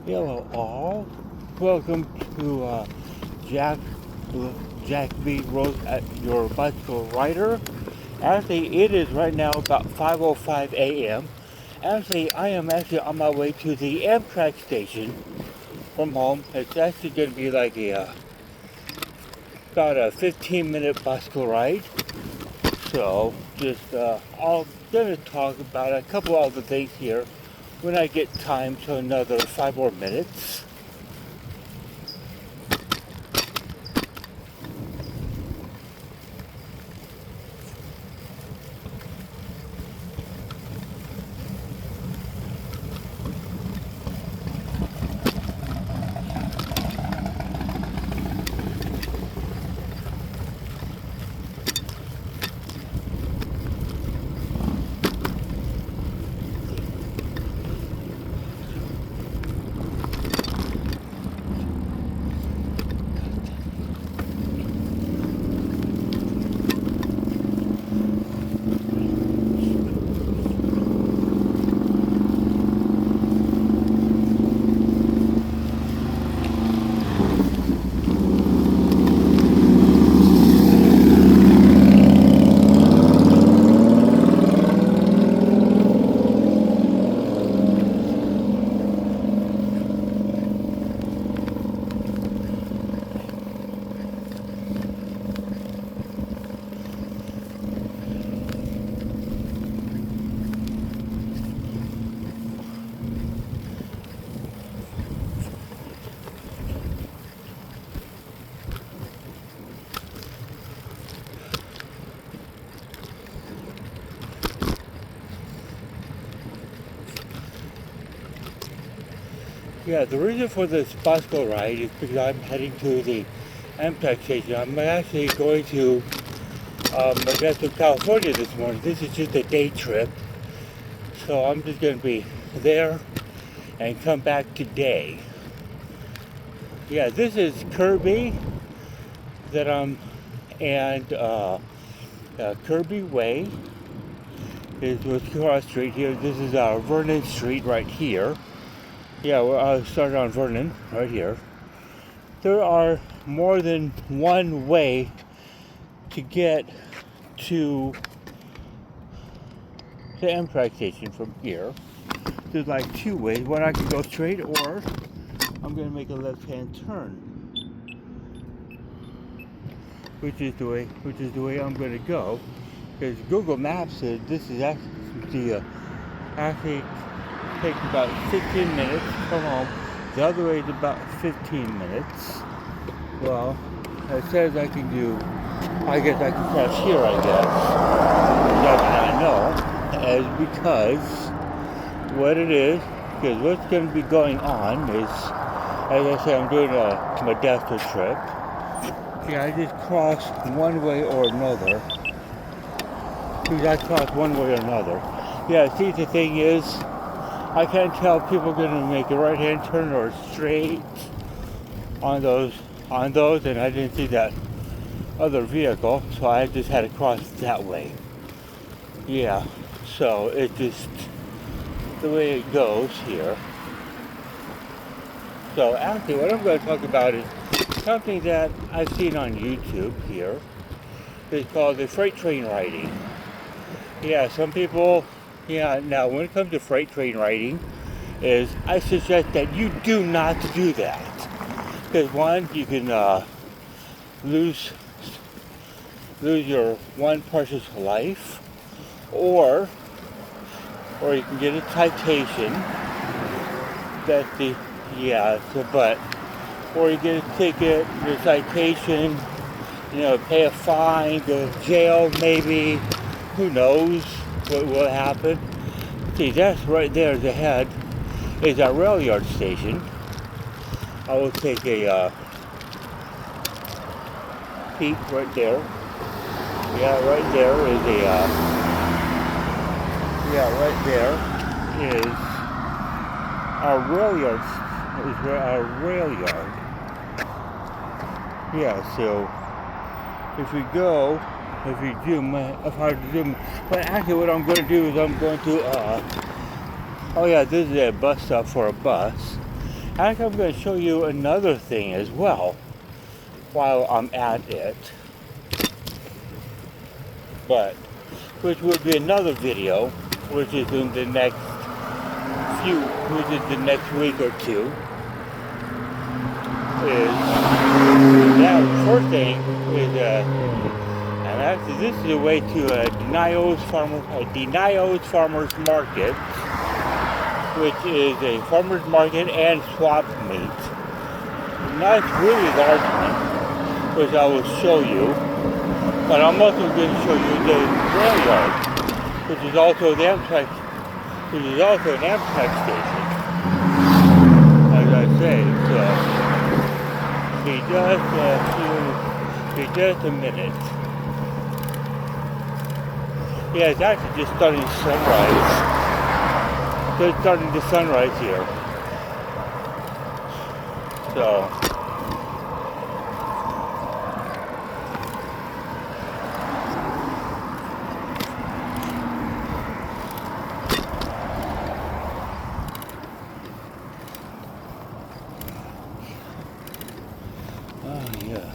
Hello all. Welcome to Jack Jack B. Rose at your bicycle rider. Actually, it is right now about 5:05 a.m. Actually, I am actually on my way to the Amtrak station from home. It's actually going to be like about a 15-minute bicycle ride. So, just I'm going to talk about a couple other things here when I get time to another 5 more minutes. Yeah, the reason for this bicycle ride is because I'm heading to the Amtrak station. I'm actually going to Modesto, California this morning. This is just a day trip, so I'm just going to be there and come back today. Yeah, this is Kirby that and Kirby Way is what's across the street here. This is Vernon Street right here. Yeah, I started on Vernon right here. There are more than one way to get to the Amtrak station from here. There's like two ways. One, I can go straight, or I'm going to make a left-hand turn, which is the way I'm going to go. Because Google Maps said this is actually takes about 15 minutes from home. The other way is about 15 minutes. Well, it says I guess I can cross here, I guess. That's what I know. As because what it is, because what's going to be going on is, as I say, I'm doing a Modesto trip. Yeah, I just cross one way or another. Yeah, see, the thing is, I can't tell if people are going to make a right-hand turn or straight on those, and I didn't see that other vehicle, so I just had to cross that way. Yeah, so it's just the way it goes here. So actually, what I'm going to talk about is something that I've seen on YouTube here. It's called the freight train riding. Yeah, some people. Yeah, now when it comes to freight train riding, I suggest that you do not do that. Because one, you can lose your one precious life, or you can get a citation. Or you get a ticket, your citation, pay a fine, go to jail maybe, who knows what will happen. See, that's right there ahead is our rail yard station. I will take a peek right there. Yeah, right there is our rail yard. Yeah, so if I zoom, but actually what I'm going to do is I'm going to, oh yeah, this is a bus stop for a bus. Actually, I'm going to show you another thing as well while I'm at it, but which will be another video, which is in the next which is the next week or two. Now, the first thing is, and actually this is the way to Denio's Farmers Market, which is a farmers market and swap meet. Not really large one, which I will show you, but I'm also going to show you the rail yard, which is also an Amtrak station, as I say. So, be just a minute. Yeah, it's actually just starting sunrise. Just starting the sunrise here. So. Oh, yeah.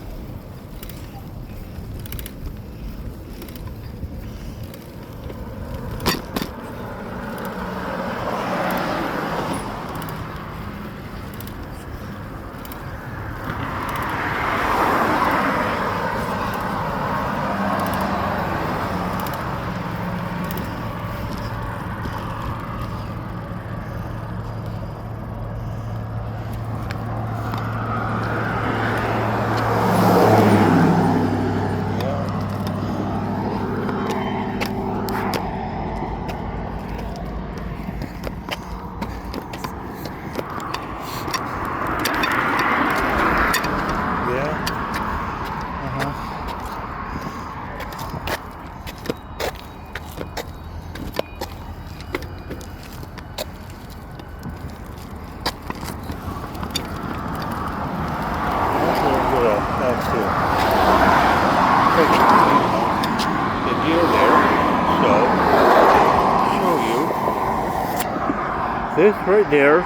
This right there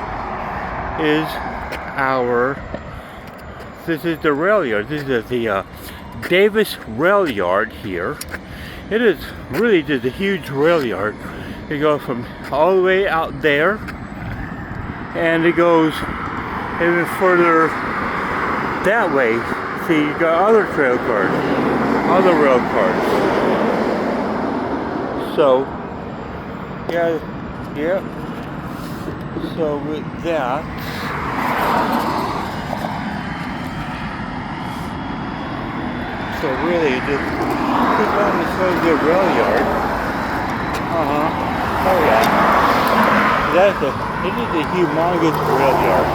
is this is the rail yard. This is the Davis rail yard here. It is really just a huge rail yard. It goes from all the way out there, and it goes even further that way. See, you got other rail cars. So, yeah. So with that, so really just put on the show the rail yard. Oh yeah. It is a humongous rail yard.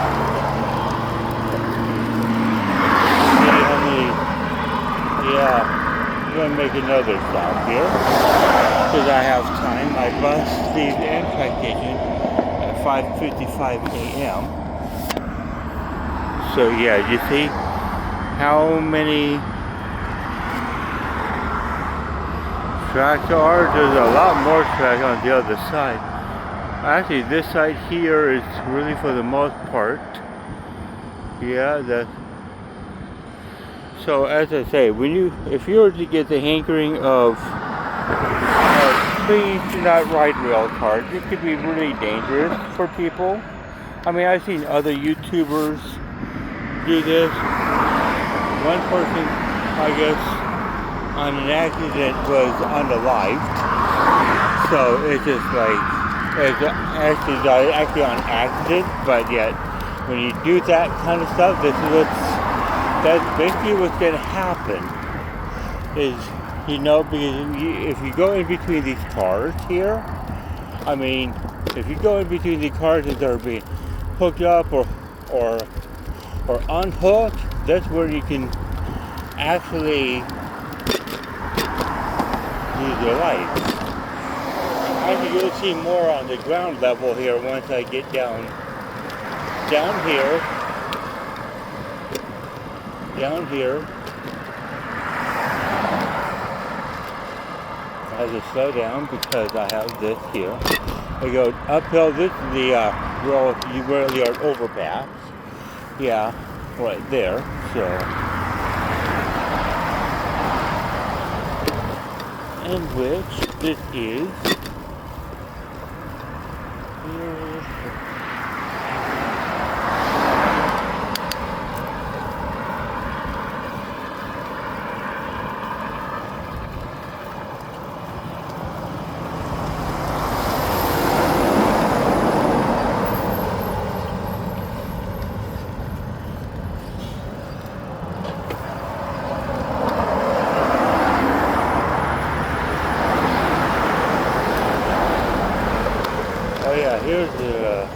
See how many? Yeah, I'm gonna make another stop here because I have time. My bus leaves the Amtrak station 5:55 a.m. So yeah, you see how many tracks there are? There's a lot more tracks on the other side. Actually, this side here is really for the most part. Yeah, so as I say, if you were to get the hankering of please do not ride rail cars. It could be really dangerous for people. I mean, I've seen other YouTubers do this. One person, I guess, on an accident was unalived. So it's just like, it's actually on accident, but yet when you do that kind of stuff, that's basically what's going to happen. Is, because if you go in between these cars here, I mean, if you go in between the cars that are being hooked up or unhooked, that's where you can actually lose your life. Actually, you'll see more on the ground level here once I get down here. I have to slow down because I have this here. I go uphill. This is the Well, you really are overpass. Yeah, right there. So, in which this is. Oh yeah, here's the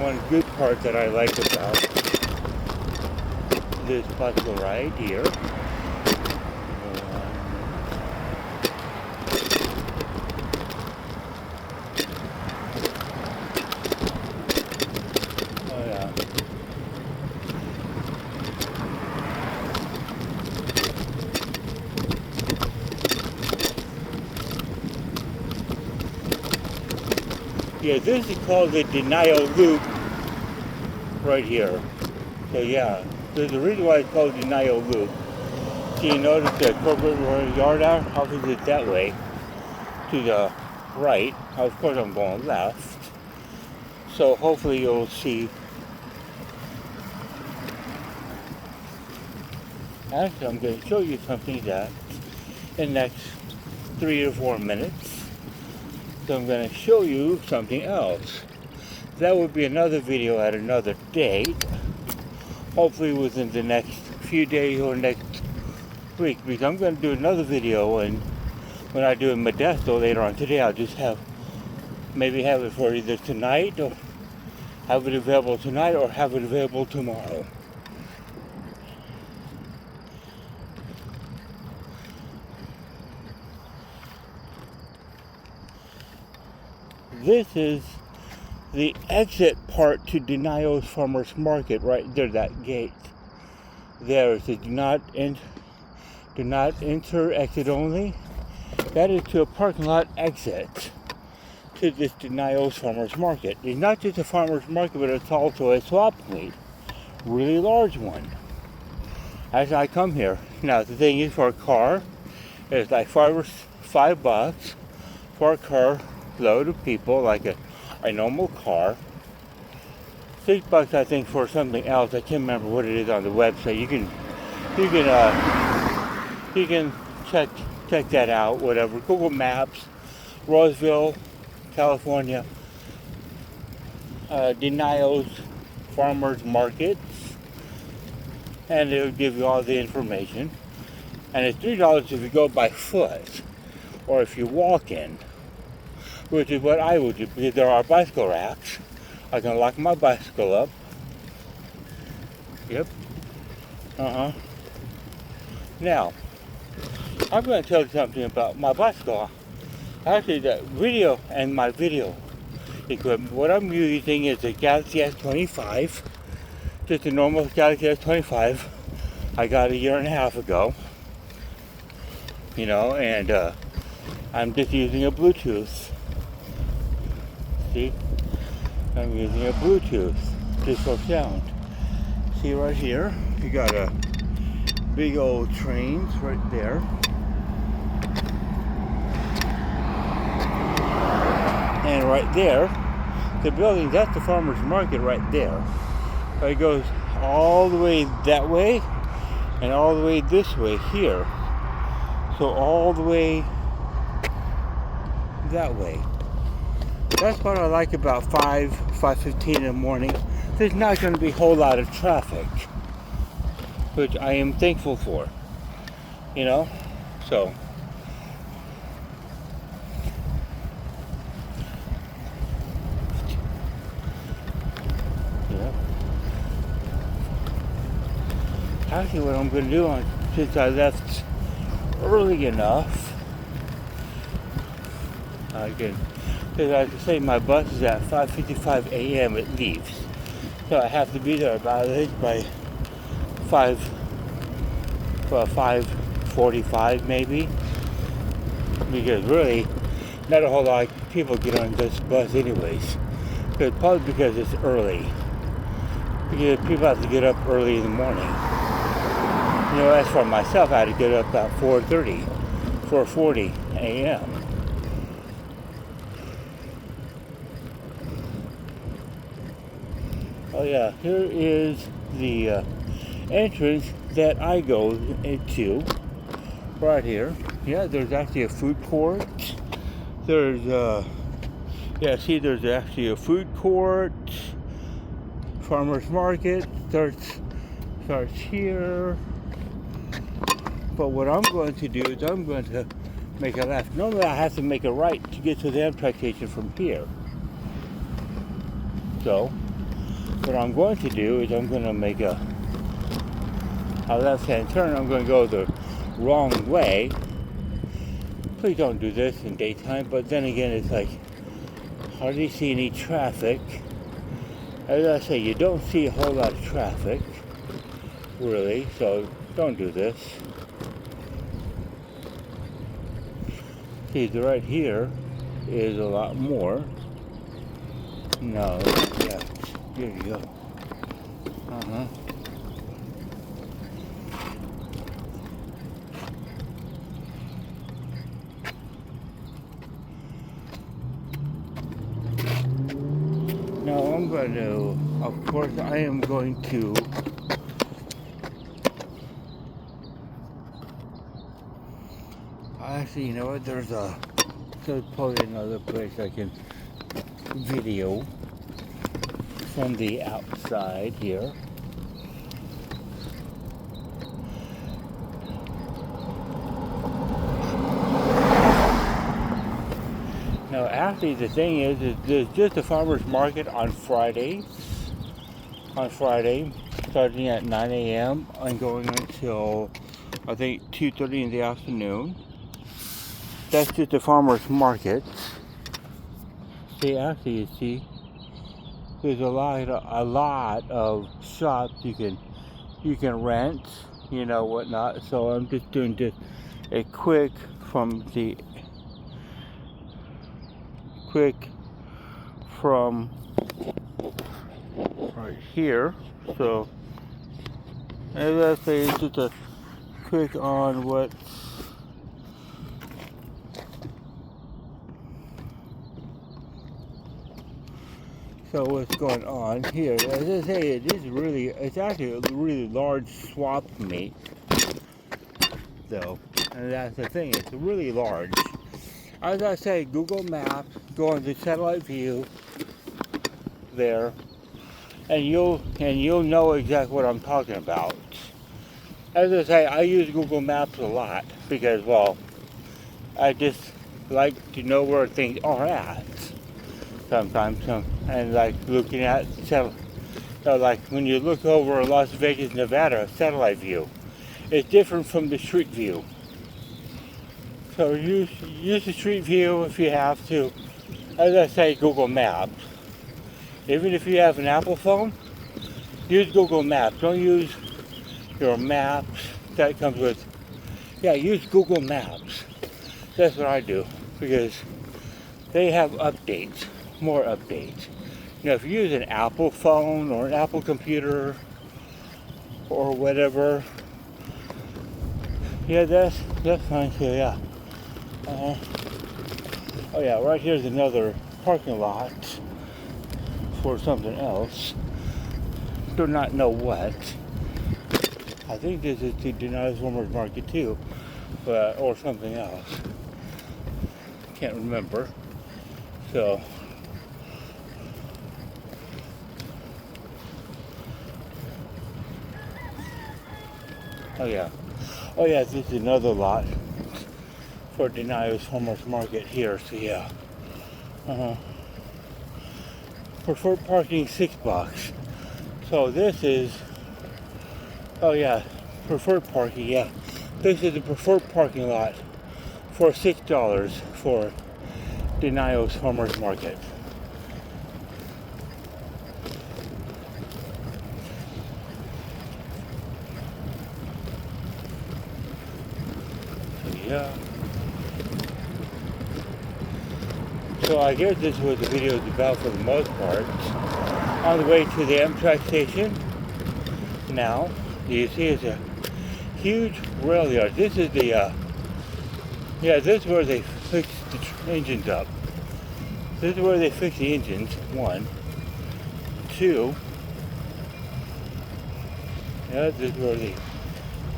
one good part that I like about this bicycle ride here. Oh yeah. Yeah, this is called the denial loop right here. So yeah, there's a reason why it's called denial loop. So you notice the corporate yard office is that way to the right. Of course I'm going left. So hopefully you'll see. Actually, I'm going to show you something that in the next 3 to 4 minutes. So I'm going to show you something else. That would be another video at another date. Hopefully within the next few days or next week. Because I'm going to do another video, and when I do in Modesto later on today, I'll just maybe have it for either tonight, or have it available tonight, or have it available tomorrow. This is the exit part to Denio's Farmers Market right there, that gate. There is a do not enter, exit only. That is to a parking lot exit to this Denio's Farmers Market. It's not just a farmers market, but it's also a swap meet. Really large one. As I come here. Now the thing is, for a car, it's like $5 for a car load of people, like a normal car. $6 I think for something else. I can't remember what it is on the website. You can check that out, whatever. Google Maps, Roseville, California, Denio's Farmers Markets, and it'll give you all the information. And it's $3 if you go by foot, or if you walk in, which is what I would do, because there are bicycle racks. I can lock my bicycle up. Yep. Now, I'm going to tell you something about my bicycle. Actually, the video and my video equipment. What I'm using is a Galaxy S25. Just a normal Galaxy S25. I got a year and a half ago. You know, and I'm just using a Bluetooth. See? I'm using a Bluetooth just for sound. See right here? You got a big old trains right there. And right there, the building, that's the farmer's market right there. It goes all the way that way and all the way this way here. So all the way that way. That's what I like about 5:15 in the morning. There's not going to be a whole lot of traffic, which I am thankful for, you know, so. Yeah. Actually, what I'm going to do, since I left early enough, because I can say my bus is at 5:55 a.m. it leaves. So I have to be there about, I think, by 5:45 maybe. Because really, not a whole lot of people get on this bus anyways. Probably because it's early. Because people have to get up early in the morning. You know, as for myself, I had to get up at 4:40 a.m. Oh yeah, here is the entrance that I go into. Right here. Yeah, there's actually a food court. There's there's actually a food court. Farmer's market starts here. But what I'm going to do is I'm going to make a left. Normally I have to make a right to get to the Amtrak station from here. So what I'm going to do is I'm going to make a left-hand turn. I'm going to go the wrong way. Please don't do this in daytime, but then again it's like hardly see any traffic. As I say, you don't see a whole lot of traffic really, so don't do this. See, right here is a lot more. No, yeah, here you go. Now I'm going to, of course, I am going to actually, you know what, there's probably another place I can video from the outside here. Now, actually, the thing is there's just a farmer's market on Friday, starting at 9 a.m. and going until, I think, 2:30 in the afternoon. That's just a farmer's market. See, actually, you see, there's a lot of shops you can rent, you know, whatnot. So I'm just doing just a quick from right here. So as I say, it's just a quick on what what's going on here. As I say, it's actually a really large swap meet though, and that's the thing, it's really large. As I say, Google Maps, go on the satellite view there, and you'll know exactly what I'm talking about. As I say, I use Google Maps a lot because, well, I just like to know where things are at sometimes, and like looking at like when you look over Las Vegas, Nevada, satellite view, it's different from the street view. So use the street view if you have to. As I say, Google Maps. Even if you have an Apple phone, use Google Maps. Don't use your maps that comes with. Yeah, use Google Maps. That's what I do because they have updates, more updates. You know, if you use an Apple phone or an Apple computer or whatever, yeah, that's fine too. Yeah. Oh yeah, right here's another parking lot for something else. Do not know what. I think this is to Denise Farmer's Market too, but or something else. Can't remember. So oh yeah, this is another lot for Denise Farmer's Market here. So yeah, preferred parking $6. So this is, oh yeah, preferred parking. Yeah, this is the preferred parking lot for $6 for Denise Farmer's Market. So yeah. So I guess this is what the video is about for the most part. On the way to the amtrak station. Now, you see it's a huge rail yard. This is the, this is where they fix the engines up. This is where they fix the engines, 1. 2, this is where they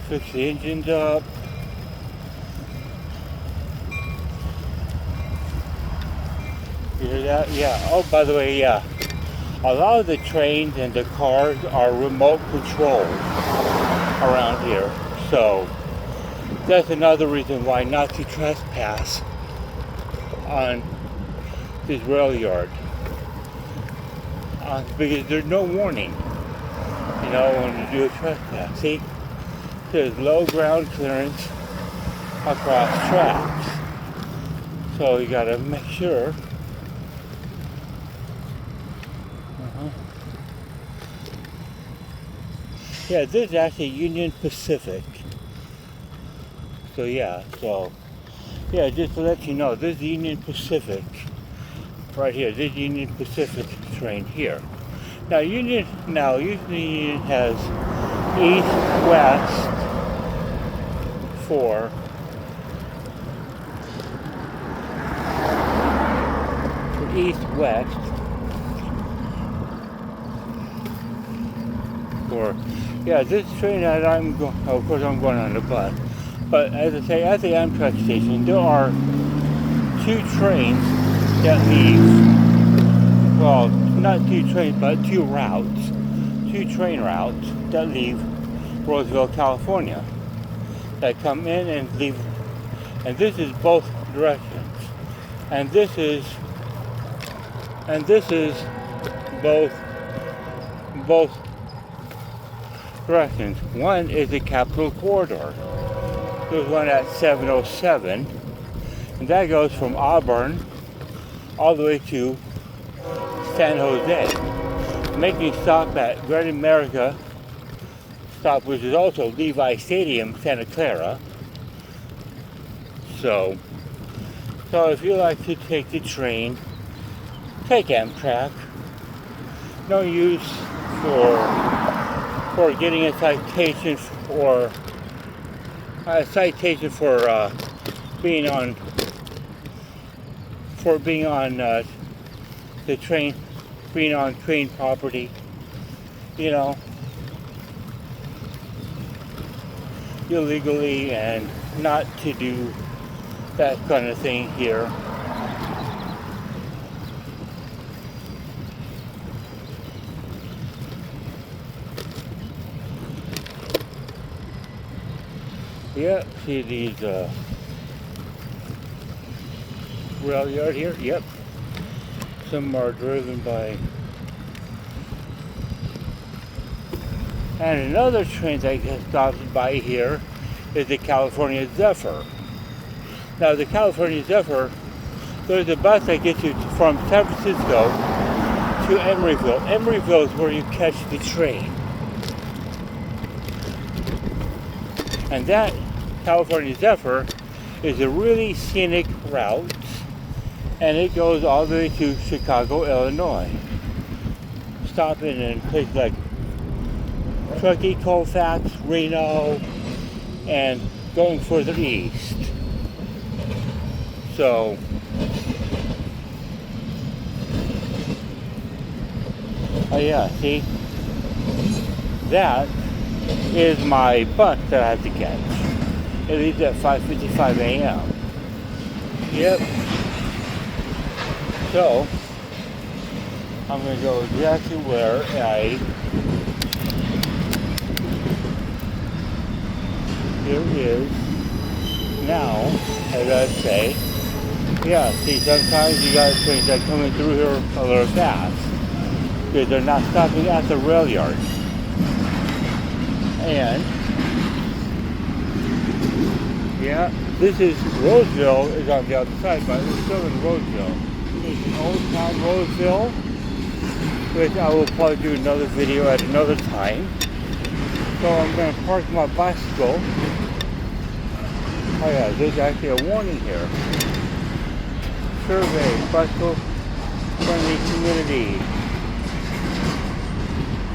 fix the engines up. You hear that? Yeah. Oh, by the way, yeah. A lot of the trains and the cars are remote controlled around here. So that's another reason why not to trespass on this rail yard. Because there's no warning, when you do a trespass. See, there's low ground clearance across tracks. So you gotta make sure. Yeah, this is actually Union Pacific. So just to let you know, this is Union Pacific. Right here, this Union Pacific train here. Now usually Union has east-west for east-west for this train that I'm going. Of course, I'm going on the bus. But as I say, at the Amtrak station, there are 2 trains that leave, well, not 2 trains, but 2 routes, 2 train routes that leave Roseville, California, that come in and leave, and this is both directions, and this is both directions. One is the Capitol Corridor. There's one at 707, and that goes from Auburn all the way to San Jose, making stop at Great America stop, which is also Levi Stadium, Santa Clara. So if you like to take the train, take Amtrak. No use for getting a citation for being on the train, being on train property, illegally, and not to do that kind of thing here. Yeah, see these rail yard here? Yep. Some are driven by. And another train that stops by here is the California Zephyr. Now the California Zephyr, there's a bus that gets you from San Francisco to Emeryville. Emeryville is where you catch the train. And that California Zephyr is a really scenic route, and it goes all the way to Chicago, Illinois, stopping in places like Truckee, Colfax, Reno, and going further east. So see, that is my bus that I have to catch. It leaves at 5:55 a.m. Yep. So I'm going to go exactly where here is now, as I say. Yeah, see, sometimes you got trains that coming through here a little fast because they're not stopping at the rail yard. And this is Roseville is on the other side, but we're still in Roseville. It's an old town Roseville, which I will probably do another video at another time. So I'm going to park my bicycle. Oh yeah, there's actually a warning here. survey, bicycle friendly community.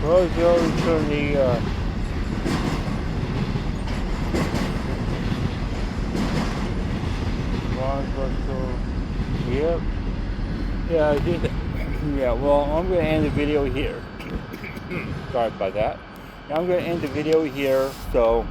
Roseville is currently yep. Yeah, I did. Yeah, well, I'm going to end the video here. Sorry about that. I'm going to end the video here, so